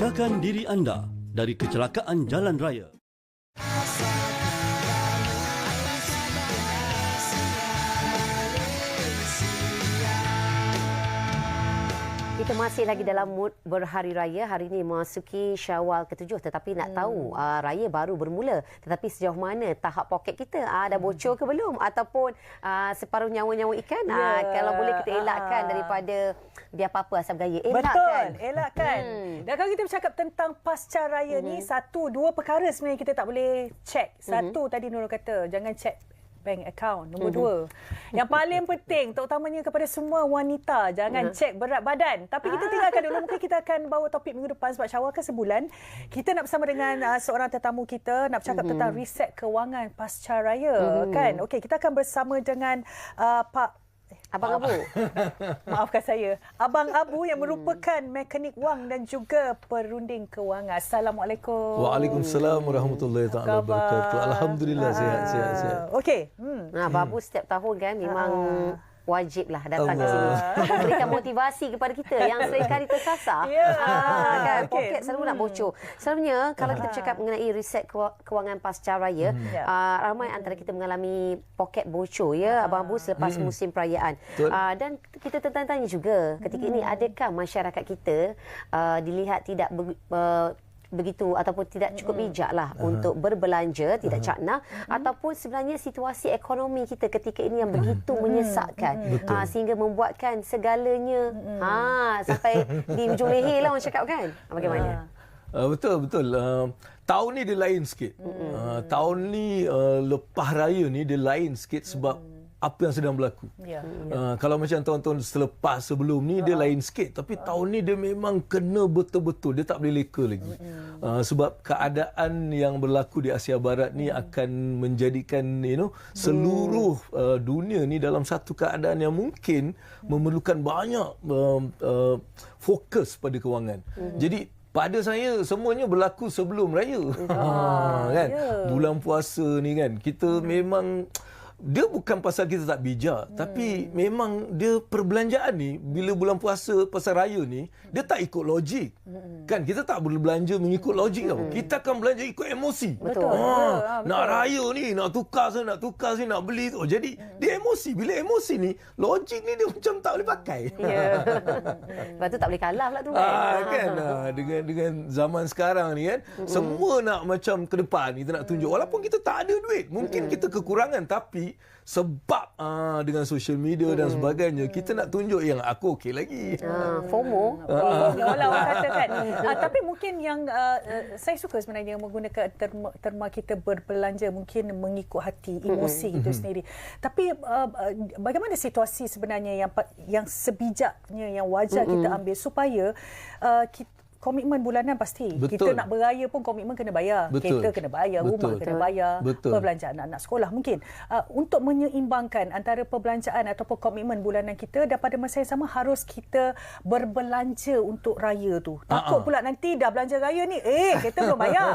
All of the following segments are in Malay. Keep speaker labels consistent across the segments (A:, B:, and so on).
A: Jagakan diri anda dari kecelakaan jalan raya.
B: Kita masih lagi dalam mood berhari raya. Hari ini memasuki Syawal ke-7, tetapi nak tahu raya baru bermula. Tetapi sejauh mana tahap poket kita? Dah bocor ke belum? Ataupun separuh nyawa-nyawa ikan? Kalau boleh kita elakkan daripada dia apa-apa asam gaya. Elakkan.
C: Betul, elakkan. Dan kalau kita bercakap tentang pasca raya ni, dua perkara sebenarnya kita tak boleh check. Satu tadi Nurul kata, jangan check bank account. Nombor dua, yang paling penting terutamanya kepada semua wanita, jangan cek berat badan. Tapi kita tinggalkan dulu, mungkin kita akan bawa topik minggu depan sebab Syawal ke sebulan. Kita nak bersama dengan seorang tetamu kita nak bercakap tentang reset kewangan pasca raya, kan? Okey, kita akan bersama dengan Pak Abang Abu. Maafkan saya. Abang Abu yang merupakan mekanik wang dan juga perunding kewangan. Assalamualaikum.
D: Waalaikumsalam warahmatullahi taala wabarakatuh. Alhamdulillah sihat.
C: Okey.
B: Abang Abu setiap tahun kan memang wajiblah datang ke sini. Memberikan motivasi kepada kita yang seringkali tersasar. Kan, poket selalu nak bocor. Selalunya kalau kita bercakap mengenai reset kewangan pasca raya, ramai antara kita mengalami poket bocor, ya Abang Abu, selepas musim perayaan. Dan kita tertanya juga ketika ini, adakah masyarakat kita dilihat tidak begitu ataupun tidak cukup bijaklah untuk berbelanja, tidak cakna, ataupun sebenarnya situasi ekonomi kita ketika ini yang begitu menyesakkan, sehingga membuatkan segalanya sampai di ujung leher lah orang cakap, kan? Bagaimana?
D: Betul. Tahun ni dia lain sikit. Tahun ni lepas raya ni dia lain sikit sebab apa yang sedang berlaku. Kalau macam tahun-tahun selepas sebelum ni dia lain sikit, tapi tahun ni dia memang kena betul-betul, dia tak boleh leka lagi. Sebab keadaan yang berlaku di Asia Barat ni akan menjadikan seluruh dunia ni dalam satu keadaan yang mungkin memerlukan banyak fokus pada kewangan. Jadi pada saya semuanya berlaku sebelum raya. Kan? Bulan puasa ni kan, kita memang dia bukan pasal kita tak bijak, tapi memang dia perbelanjaan ni bila bulan puasa pasal raya ni dia tak ikut logik. Kan kita tak boleh belanja mengikut logik tau. Kita akan belanja ikut emosi.
B: Betul.
D: Nak raya ni, nak tukar sini, nak beli tu. Jadi dia emosi. Bila emosi ni, logik ni dia macam tak boleh pakai.
B: Lepas tu tak boleh kalah pula tu,
D: kan. Dengan zaman sekarang ni kan, semua nak macam ke depan kita nak tunjuk walaupun kita tak ada duit. Mungkin kita kekurangan, tapi sebab dengan social media dan sebagainya, kita nak tunjuk yang aku okey lagi.
B: FOMO.
C: Lah orang kata kan. Tapi mungkin yang saya suka sebenarnya menggunakan terma kita berbelanja mungkin mengikut hati, emosi itu sendiri. Tapi bagaimana situasi sebenarnya yang sebijaknya yang wajar kita ambil supaya komitmen bulanan pasti.
D: Betul.
C: Kita nak beraya pun komitmen kena bayar.
D: Betul.
C: Kereta kena bayar, rumah kena bayar, perbelanjaan anak sekolah mungkin. Untuk menyeimbangkan antara perbelanjaan ataupun komitmen bulanan kita, dan pada masa yang sama harus kita berbelanja untuk raya tu. Takut pula nanti dah belanja raya ni, kereta belum bayar.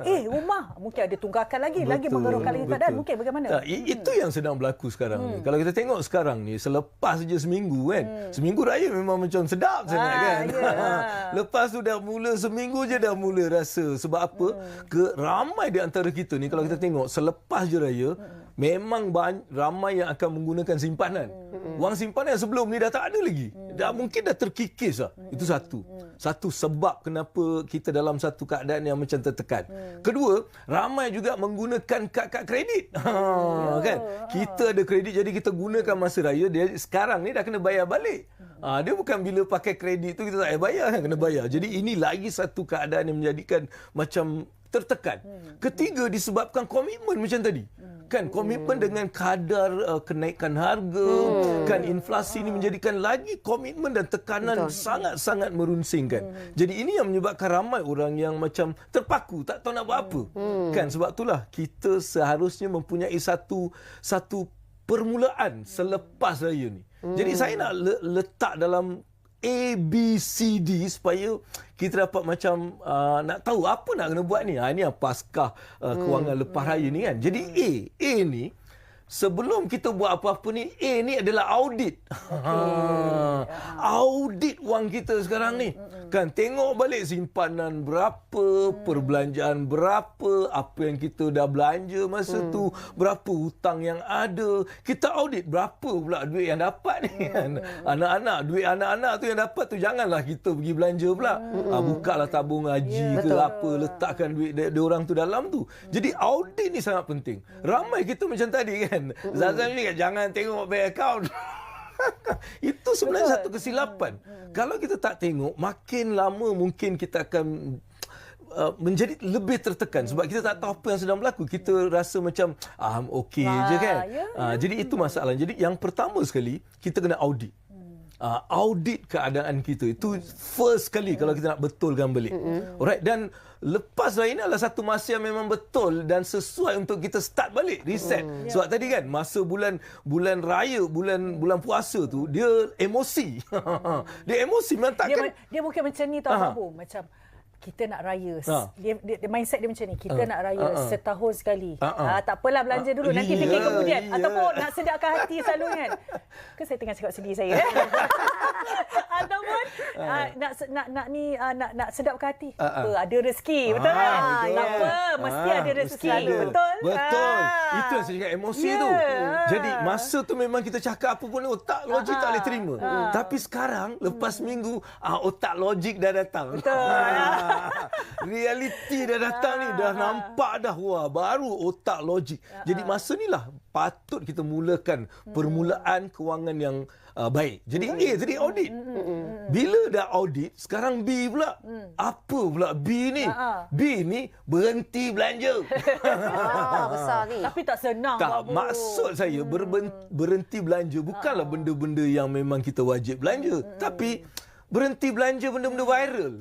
C: Rumah mungkin ada tunggakan lagi mengeruhkan lagi keadaan. Mungkin bagaimana?
D: Itu yang sedang berlaku sekarang ni. Kalau kita tengok sekarang ni, selepas saja seminggu kan. Seminggu raya memang macam sedap sangat kan. Lepas tu dah mula seminggu je dah mula rasa. Sebab apa? Ramai di antara kita ni kalau kita tengok selepas je raya, memang ramai yang akan menggunakan simpanan. Wang simpanan sebelum ni dah tak ada lagi. Mungkin dah terkikis lah. Itu satu sebab kenapa kita dalam satu keadaan yang macam tertekan. Kedua, ramai juga menggunakan kad kredit. Kan? Kita ada kredit, jadi kita gunakan masa raya. Dia sekarang ni dah kena bayar balik. Dia bukan bila pakai kredit tu kita tak payah bayar, kena bayar. Jadi ini lagi satu keadaan yang menjadikan macam tertekan. Ketiga, disebabkan komitmen macam tadi. Kan komitmen dengan kadar kenaikan harga, kan inflasi ini menjadikan lagi komitmen dan tekanan sangat-sangat merunsingkan. Jadi ini yang menyebabkan ramai orang yang macam terpaku, tak tahu nak buat apa. Kan sebab itulah kita seharusnya mempunyai satu permulaan selepas raya ni. Jadi saya nak letak dalam A, B, C, D supaya kita dapat macam nak tahu apa nak kena buat ni. Ini yang paskah kewangan lepas raya ni kan. Jadi A ni sebelum kita buat apa-apa ni, ni adalah audit. Audit wang kita sekarang ni. Kan tengok balik simpanan berapa, perbelanjaan berapa, apa yang kita dah belanja masa tu, berapa hutang yang ada. Kita audit berapa pula duit yang dapat ni kan. Duit anak-anak tu yang dapat tu janganlah kita pergi belanja pula. Bukalah tabung haji ke apa, letakkan duit dia orang tu dalam tu. Jadi audit ni sangat penting. Ramai kita macam tadi kan. Zazan ni jangan tengok bank account. Itu sebenarnya satu kesilapan. Kalau kita tak tengok, makin lama mungkin kita akan menjadi lebih tertekan sebab kita tak tahu apa yang sedang berlaku. Kita rasa macam okey je kan. Jadi itu masalah. Jadi yang pertama sekali kita kena audit. Audit keadaan kita itu first kali kalau kita nak betulkan balik. Alright, dan lepas ini adalah satu masa yang memang betul dan sesuai untuk kita start balik reset. Sebab tadi kan masa bulan raya, bulan puasa tu dia emosi. Dia emosi memang takkan
C: dia bukan macam ni tau Babu, macam kita nak raya. Dia mindset dia macam ni. Kita nak raya setahun sekali. Tak apalah belanja dulu. Nanti fikir kemudian. Ataupun nak sedapkan hati selalu kan. Ke saya tengah cakap sedih saya. Ataupun nak sedapkan hati. Ada rezeki. Betul kan? Tak apa. Mesti ada rezeki. Betul?
D: Betul. Itu yang saya cakap emosi tu. Jadi masa tu memang kita cakap apa pun otak logik tak boleh terima. Tapi sekarang lepas minggu otak logik dah datang. Betul. Realiti dah datang ni, dah nampak dah, wah, baru otak logik. Jadi masa ni lah patut kita mulakan permulaan kewangan yang baik. Jadi tadi audit. Bila dah audit, sekarang B pula. Apa pula B ni? B ni berhenti belanja.
B: Besar ni.
C: Tapi tak senang.
D: Tak, maksud saya berhenti belanja bukanlah benda-benda yang memang kita wajib belanja. Tapi berhenti belanja benda-benda viral.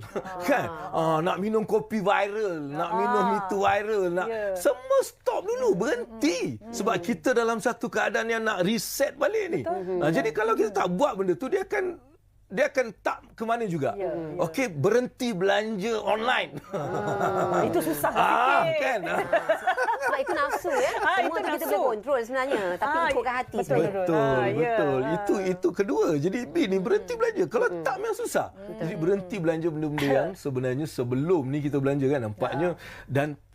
D: Kan? Nak minum kopi viral, nak minum itu viral, semua stop dulu, berhenti. Sebab kita dalam satu keadaan yang nak reset balik ni. Jadi kalau kita tak buat benda tu, dia akan tak ke mana juga. Okey, berhenti belanja online.
C: Itu susah sikit.
D: Kan?
B: Sebab itu nafsu ya. Semua tu kita boleh kontrol sebenarnya. Tapi ikutkan hati sebenarnya.
D: Betul. Itu kedua. Jadi B ni berhenti belanja. Kalau tak memang susah. Jadi berhenti belanja benda-benda yang sebenarnya sebelum ni kita belanja kan nampaknya.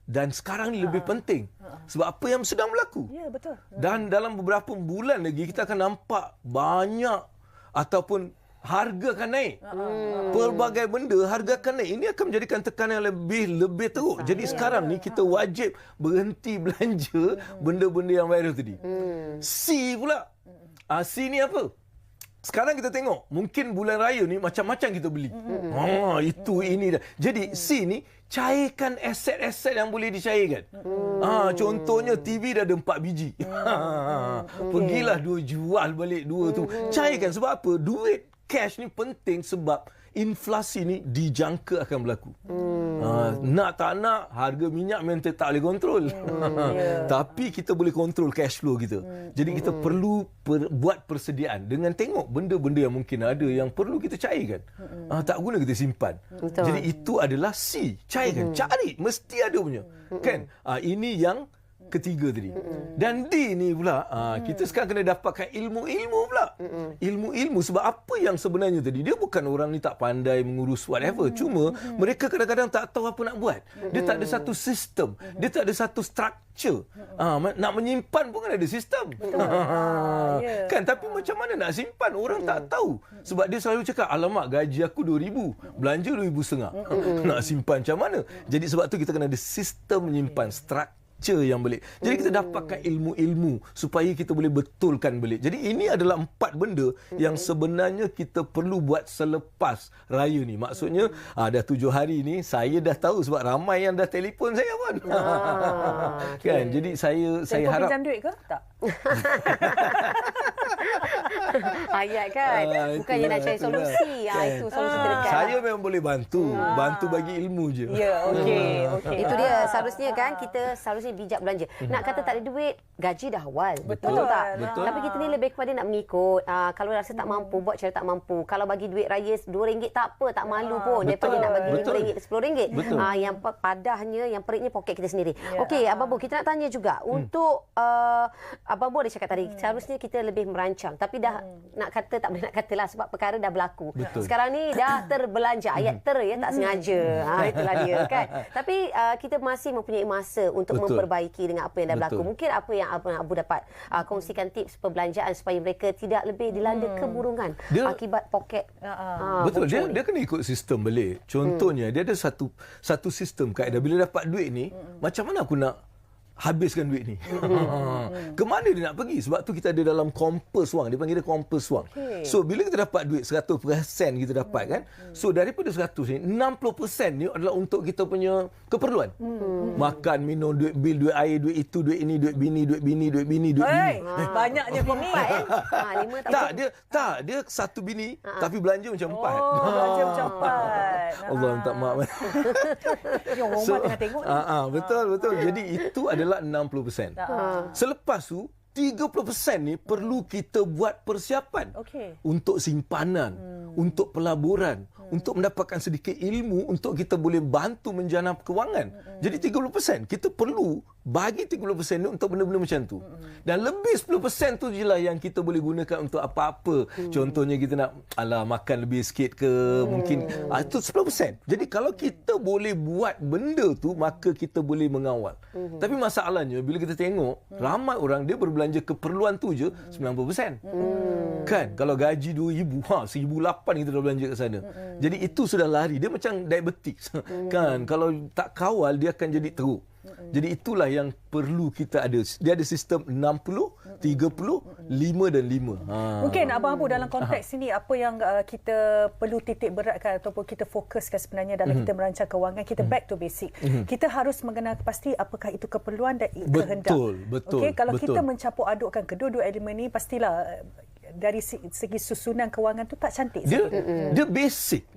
D: Dan sekarang ni lebih penting. Sebab apa yang sedang berlaku.
C: Ya, betul. Dan
D: dalam beberapa bulan lagi kita akan nampak banyak ataupun harga akan naik. Pelbagai benda harga akan naik. Ini akan menjadikan tekanan yang lebih teruk. Jadi sekarang ni kita wajib berhenti belanja benda-benda yang viral tadi. C pula. C ni apa? Sekarang kita tengok, mungkin bulan raya ni macam-macam kita beli. Itu ini dah. Jadi C ni cairkan aset-aset yang boleh dicairkan. Contohnya TV dah ada 4 biji. Pergilah jual balik 2 tu. Cairkan sebab apa? Duit cash ni penting sebab inflasi ni dijangka akan berlaku. Nak tak nak, harga minyak memang tak boleh kontrol. Tapi kita boleh kontrol cash flow kita. Jadi kita perlu buat persediaan dengan tengok benda-benda yang mungkin ada yang perlu kita cairkan. Tak guna kita simpan. Jadi itu adalah C. Cairkan. Cari. Mesti ada punya. Kan? Ini yang ketiga tadi. Dan D ni pula, kita sekarang kena dapatkan ilmu-ilmu pula. Ilmu-ilmu sebab apa yang sebenarnya tadi, dia bukan orang ni tak pandai mengurus whatever. Cuma mereka kadang-kadang tak tahu apa nak buat. Dia tak ada satu sistem. Dia tak ada satu structure. Nak menyimpan pun kan ada sistem. Kan? Tapi macam mana nak simpan? Orang tak tahu. Sebab dia selalu cakap, alamak gaji aku 2,000. Belanja 2,500. Nak simpan macam mana? Jadi sebab tu kita kena ada sistem menyimpan, structure yang balik. Jadi kita dapatkan ilmu-ilmu supaya kita boleh betulkan balik. Jadi ini adalah 4 benda yang sebenarnya kita perlu buat selepas raya ni. Maksudnya dah 7 hari ni saya dah tahu sebab ramai yang dah telefon saya pun. Kan? Jadi saya harap
C: pinjam duit ke? Tak.
B: Ayat kan. Bukannya nak cari solusi. Itu solusi terdekat.
D: Saya memang boleh bantu. Bantu bagi ilmu je.
C: Ya, okey.
B: Itu dia. Seharusnya kan kita seharusnya bijak belanja. Nak kata tak ada duit, gaji dah awal.
D: Betul.
B: tak?
D: Betul.
B: Tapi kita ni lebih kepada nak mengikut. Kalau rasa tak mampu, buat cara tak mampu. Kalau bagi duit raya RM2 tak apa, tak malu pun. Daripada nak bagi RM5 ke RM10. Yang padahnya, yang periknya poket kita sendiri. Okey, Abang Bu, kita nak tanya juga. Untuk Abang Bu ada cakap tadi, seharusnya kita lebih merancang. Tapi dah nak kata, tak boleh nak katalah sebab perkara dah berlaku.
D: Betul.
B: Sekarang ni dah terbelanja. Ayat ya, tak sengaja. Itulah dia kan. Tapi kita masih mempunyai masa untuk memperbaiki dengan apa yang dah berlaku. Mungkin apa yang Abang Abu dapat kongsikan tips perbelanjaan supaya mereka tidak lebih dilanda keburungan akibat poket.
D: Betul, dia kena ikut sistem balik. Contohnya, dia ada satu sistem kaedah. Bila dapat duit ni, macam mana aku nak habiskan duit ni? Ke mana dia nak pergi? Sebab tu kita ada dalam compass wang. Dia panggil dia compass wang. So, bila kita dapat duit 100% kita dapat kan? So, daripada 100 ni, 60% ni adalah untuk kita punya keperluan. Makan, minum, duit bil, duit air, duit itu, duit ini, duit bini, duit bini, duit bini, duit bini.
C: Banyaknya kompak.
B: Lima
D: dia satu bini tapi belanja macam 4.
C: Belanja macam 4.
D: Allah minta maaf.
C: Orang rumah tengah tengok.
D: Betul. Jadi itu adalah 60%. Selepas tu 30% ni perlu kita buat persiapan untuk simpanan, untuk pelaburan, untuk mendapatkan sedikit ilmu untuk kita boleh bantu menjana kewangan. Jadi 30% kita perlu bagi 30% ni untuk benda-benda macam tu. Dan lebih 10% tu je lah yang kita boleh gunakan untuk apa-apa. Contohnya kita nak makan lebih sikit ke mungkin itu 10%. Jadi kalau kita boleh buat benda tu maka kita boleh mengawal. Tapi masalahnya bila kita tengok ramai orang dia berbelanja keperluan tu je 90%. Kan kalau gaji 2,000, 1,800 kita dah belanja kat sana. Jadi itu sudah lari. Dia macam diabetes. Kan kalau tak kawal dia akan jadi teruk. Jadi itulah yang perlu kita ada. Dia ada sistem 60, 30, 5 dan 5.
C: Mungkin Abang Abu dalam konteks ini apa yang kita perlu titik beratkan ataupun kita fokuskan sebenarnya dalam kita merancang kewangan, kita back to basic. Kita harus mengenal pasti apakah itu keperluan dan kehendak.
D: Betul.
C: Okay? Kalau kita mencampur adukkan kedua-dua elemen ini, pastilah dari segi susunan kewangan tu tak cantik.
D: Dia basic.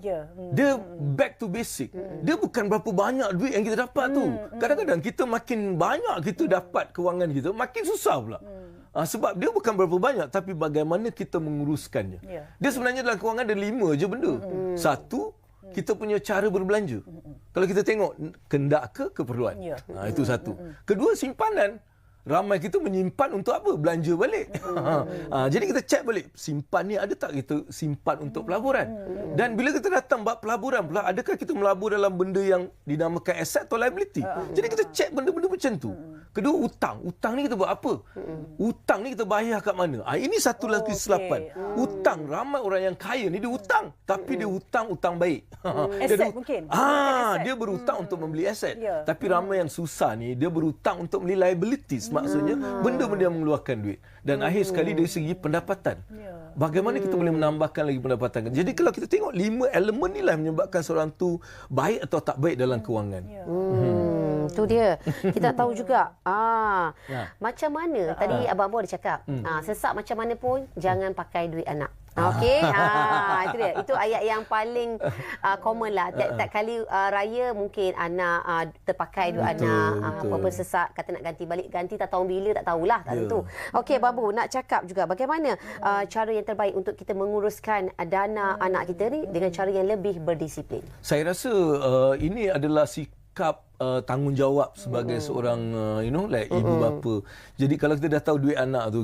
D: Dia back to basic. Dia bukan berapa banyak duit yang kita dapat tu. Kadang-kadang kita makin banyak kita dapat kewangan kita, makin susah pula. Sebab dia bukan berapa banyak, tapi bagaimana kita menguruskannya. Dia sebenarnya dalam kewangan ada 5 je benda. Satu, kita punya cara berbelanja. Kalau kita tengok, kendak ke keperluan. Itu satu. Kedua, simpanan. Ramai kita menyimpan untuk apa? Belanja balik. Jadi kita cek balik, simpan ni ada tak kita simpan untuk pelaburan? Dan bila kita datang buat pelaburan pula, adakah kita melabur dalam benda yang dinamakan asset atau liability? Jadi kita cek benda-benda macam tu. Kedua, utang. Utang ni kita buat apa? Utang ni kita bayar kat mana? Ini satu lagi kesilapan. Utang. Ramai orang yang kaya ni dia utang. Tapi dia utang baik.
C: Aset mungkin.
D: Dia berutang untuk membeli aset. Tapi ramai yang susah ni, dia berutang untuk membeli liabilities. Maksudnya benda-benda yang mengeluarkan duit. Dan akhir sekali dari segi pendapatan. Bagaimana kita boleh menambahkan lagi pendapatan? Jadi kalau kita tengok 5 elemen ni lah menyebabkan seorang tu baik atau tak baik dalam kewangan.
B: Itu dia. Kita tahu juga. Macam mana tadi Abang Abu ada cakap. Sesak macam mana pun jangan pakai duit anak. Okey. Itu dia. Itu ayat yang paling common lah. Tiap kali raya mungkin anak terpakai duit anak. Apa-apa sesak kata nak ganti tak tahu bila, tak tahulah, tak tentu. Okey Abang Abu, nak cakap juga bagaimana cara yang terbaik untuk kita menguruskan dana anak kita ni dengan cara yang lebih berdisiplin.
D: Saya rasa ini adalah sikap tanggungjawab sebagai seorang ibu bapa. Jadi kalau kita dah tahu duit anak tu,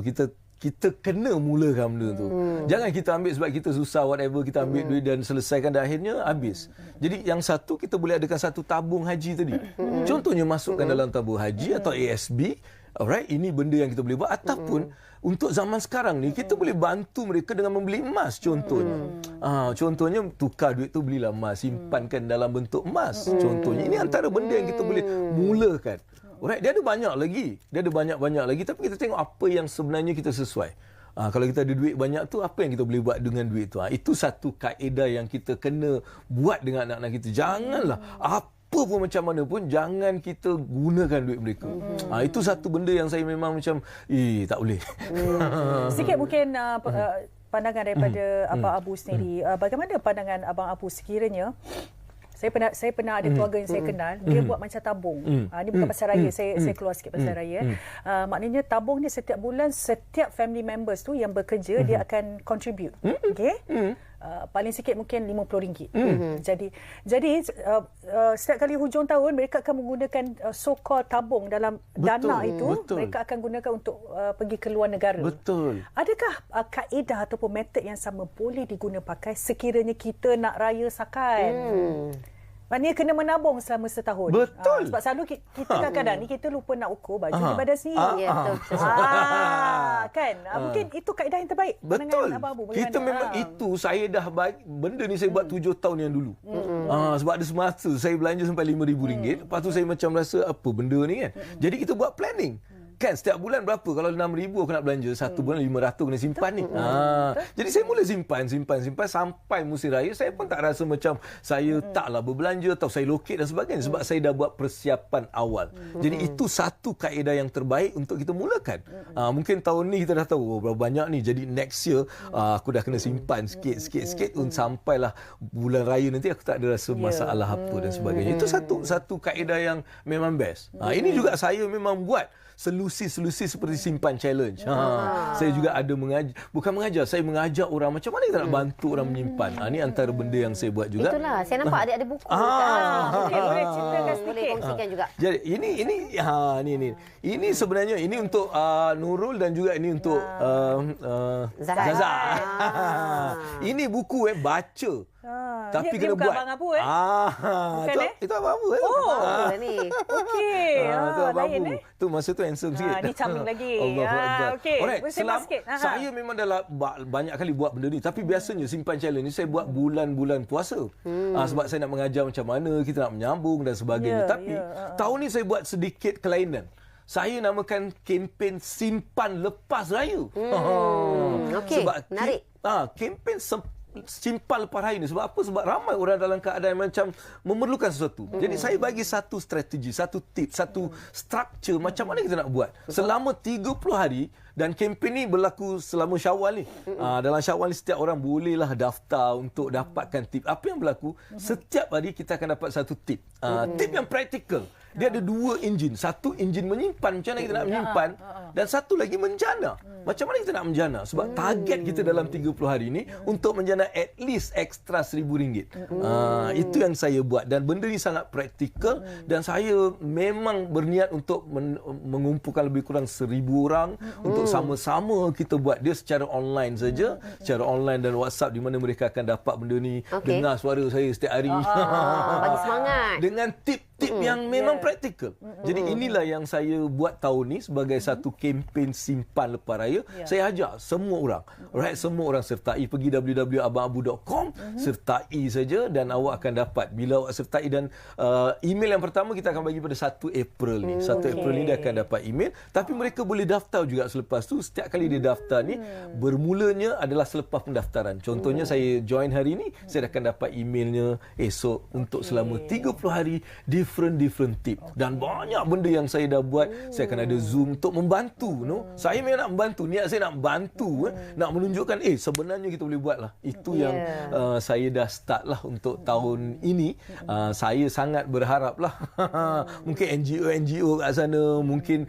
D: kita kena mulakan benda tu. Jangan kita ambil sebab kita susah whatever, kita ambil duit dan selesaikan dan akhirnya habis. Jadi yang satu, kita boleh adakan satu tabung haji tadi. Contohnya masukkan dalam tabung haji atau ASB. Alright, ini benda yang kita boleh buat. Ataupun untuk zaman sekarang ni, kita boleh bantu mereka dengan membeli emas contohnya. Contohnya tukar duit tu belilah emas, simpankan dalam bentuk emas contohnya. Ini antara benda yang kita boleh mulakan. Alright, dia ada banyak lagi. Tapi kita tengok apa yang sebenarnya kita sesuai. Kalau kita ada duit banyak tu, apa yang kita boleh buat dengan duit tu? Itu satu kaedah yang kita kena buat dengan anak-anak kita. Janganlah apa pun macam mana pun, jangan kita gunakan duit mereka. Itu satu benda yang saya memang macam, tak boleh.
C: Sikit mungkin pandangan daripada Abang Abu sendiri. Bagaimana pandangan Abang Abu sekiranya saya pernah ada keluarga yang saya kenal, dia buat macam tabung. Ini bukan pasal raya, saya keluar sikit pasal raya. Maknanya tabung ni setiap bulan, setiap family members tu yang bekerja, dia akan contribute. Okay? Paling sikit mungkin RM50. Jadi setiap kali hujung tahun, mereka akan menggunakan so-called tabung dalam dana itu. Mereka akan gunakan untuk pergi ke luar negara.
D: Betul.
C: Adakah kaedah ataupun metod yang sama boleh diguna pakai sekiranya kita nak raya sakan? Maknanya kena menabung selama setahun.
D: Betul.
C: Sebab selalu kita kadang-kadang ni kita lupa nak ukur baju di badan sendiri.
B: Ya, betul.
C: Kan? Mungkin itu kaedah yang terbaik.
D: Betul.
C: Abang Abu,
D: kita memang itu, saya dah benda ni saya buat 7 tahun yang dulu. Sebab ada semasa saya belanja sampai RM5,000. Lepas tu saya macam rasa apa benda ni kan. Jadi kita buat planning. Kan setiap bulan berapa? Kalau RM6,000 aku nak belanja, satu bulan RM500 kena simpan ni. Jadi saya mula simpan sampai musim raya. Saya pun tak rasa macam saya taklah berbelanja atau saya lokek dan sebagainya. Sebab saya dah buat persiapan awal. Jadi itu satu kaedah yang terbaik untuk kita mulakan. Mungkin tahun ni kita dah tahu berapa banyak ni. Jadi next year aku dah kena simpan sikit sampailah bulan raya nanti aku tak ada rasa masalah apa dan sebagainya. Itu satu kaedah yang memang best. Ini juga saya memang buat solusi seperti simpan challenge. Saya juga ada mengajar, saya mengajar orang macam mana kita nak bantu orang menyimpan. Ini antara benda yang saya buat juga.
B: Itulah, saya nampak ada buku.
C: Boleh ceritakan sedikit.
B: Boleh kongsikan juga.
D: Jadi ini sebenarnya ini untuk Nurul dan juga ini untuk Zaza. Ini buku baca. Tapi
C: dia
D: kena buat.
C: Abang Abu
D: Itu Abang Abu.
B: Ni.
C: Okey.
D: Itu Abang
C: Lain
D: Abu. Tu masa tu handsome sikit.
C: Ni charming lagi.
D: Okey. Alright.
C: Sikit.
D: Saya memang dah banyak kali buat benda ni. Tapi biasanya simpan challenge ni saya buat bulan-bulan puasa. Sebab saya nak mengajar macam mana kita nak menyambung dan sebagainya. Tapi tahun ni saya buat sedikit kelainan. Saya namakan kempen simpan lepas raya.
B: Okey, menarik.
D: Kempen simpan lepas raya ni. Sebab apa? Sebab ramai orang dalam keadaan macam memerlukan sesuatu. Jadi saya bagi satu strategi, satu tip, satu structure macam mana kita nak buat. Selama 30 hari dan kempen ni berlaku selama Syawal ni. Dalam Syawal ni setiap orang bolehlah daftar untuk dapatkan tip. Apa yang berlaku? Setiap hari kita akan dapat satu tip. Tip yang praktikal. Dia ada 2 enjin. Satu enjin menyimpan, macam mana kita nak menyimpan, dan satu lagi menjana. Macam mana kita nak menjana? Sebab target kita dalam 30 hari ini untuk menjana at least extra RM1,000. Itu yang saya buat dan benda ni sangat praktikal dan saya memang berniat untuk mengumpulkan lebih kurang 1,000 orang untuk sama-sama kita buat dia secara online saja, secara online dan WhatsApp di mana mereka akan dapat benda ni, dengar suara saya setiap hari.
B: Bagi semangat.
D: Dengan tip yang memang praktikal. Jadi inilah yang saya buat tahun ni sebagai satu kempen simpan lepas raya. Saya ajak semua orang. Alright, semua orang sertai. Pergi www.abangabu.com, sertai saja dan awak akan dapat. Bila awak sertai dan email yang pertama kita akan bagi pada 1 April ni. 1 April ni dia akan dapat email. Tapi mereka boleh daftar juga selepas tu. Setiap kali dia daftar ni, bermulanya adalah selepas pendaftaran. Contohnya saya join hari ni, saya akan dapat emailnya esok untuk selama 30 hari different tip. Dan banyak benda yang saya dah buat. Saya akan ada Zoom untuk membantu. Saya memang nak membantu. Niat saya nak membantu. Nak menunjukkan, sebenarnya kita boleh buat lah. Itu yang saya dah start lah untuk tahun ini. Saya sangat berharap lah. Mungkin NGO kat sana. Mungkin,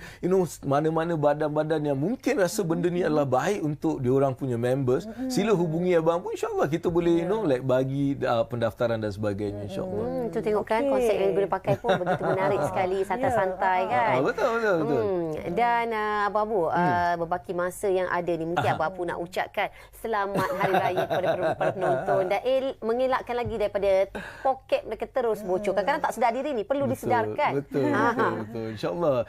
D: mana-mana badan-badan yang mungkin rasa benda ni adalah baik untuk diorang punya members. Sila hubungi Abang pun. InsyaAllah kita boleh, bagi pendaftaran dan sebagainya. InsyaAllah.
B: Itu tengok kan konsep yang guna pakai pun begitu menarik sekali, santai-santai kan.
D: Betul.
B: Dan Abang Abu, berbaki masa yang ada ni, mungkin Abang Abu nak ucapkan selamat Hari Raya kepada para penonton dan mengelakkan lagi daripada poket mereka terus bocor. Kadang-kadang tak sedar diri ni, perlu disedarkan.
D: Betul. InsyaAllah.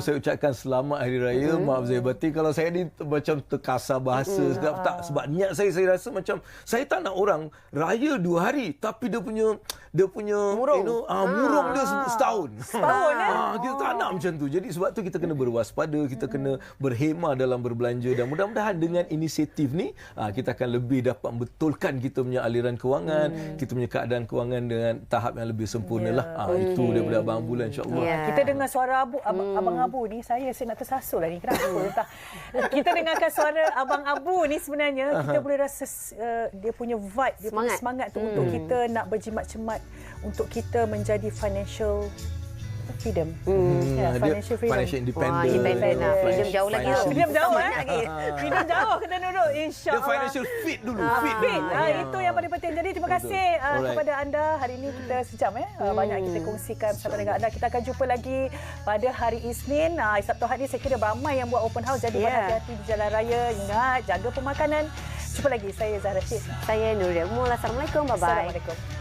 D: Saya ucapkan selamat Hari Raya. Maaf Zahir Batin kalau saya ni macam terkasar bahasa. Sebab niat saya rasa macam saya tak nak orang raya 2 hari tapi dia punya murung dia setahun.
C: Setahun,
D: Kita tak nak macam tu. Jadi sebab tu kita kena berwaspada, kita kena berhemah dalam berbelanja dan mudah-mudahan dengan inisiatif ni kita akan lebih dapat membetulkan kita punya aliran kewangan, kita punya keadaan kewangan dengan tahap yang lebih sempurna lah. Itu daripada Abang Abu lah, insya-Allah.
C: Kita dengar suara Abang Abu ni, saya nak tersasul lah ni. Kenapa? Entah. Kita dengarkan suara Abang Abu ni sebenarnya kita boleh rasa dia punya vibe, dia punya semangat tu untuk kita nak berjimat-cemat untuk kita menjadi financial freedom.
D: Financial independent.
B: Independent lah. Freedom jauh lagi.
C: Freedom jauh Freedom jauh kena duduk, insya-Allah.
D: Dia financial fit dulu.
C: Fit. Itu yang paling penting. Jadi terima kasih kepada anda. Hari ini kita sejam banyak kita kongsikan bersama dengan anda. Kita akan jumpa lagi pada hari Isnin. Sabtu Ahad ni saya kira ramai yang buat open house. Jadi berhati-hati di jalan raya. Ingat, jaga pemakanan. Jumpa lagi. Saya Zahra Syed.
B: Saya Nuria Umul. Assalamualaikum. Bye-bye.
C: Assalamualaikum.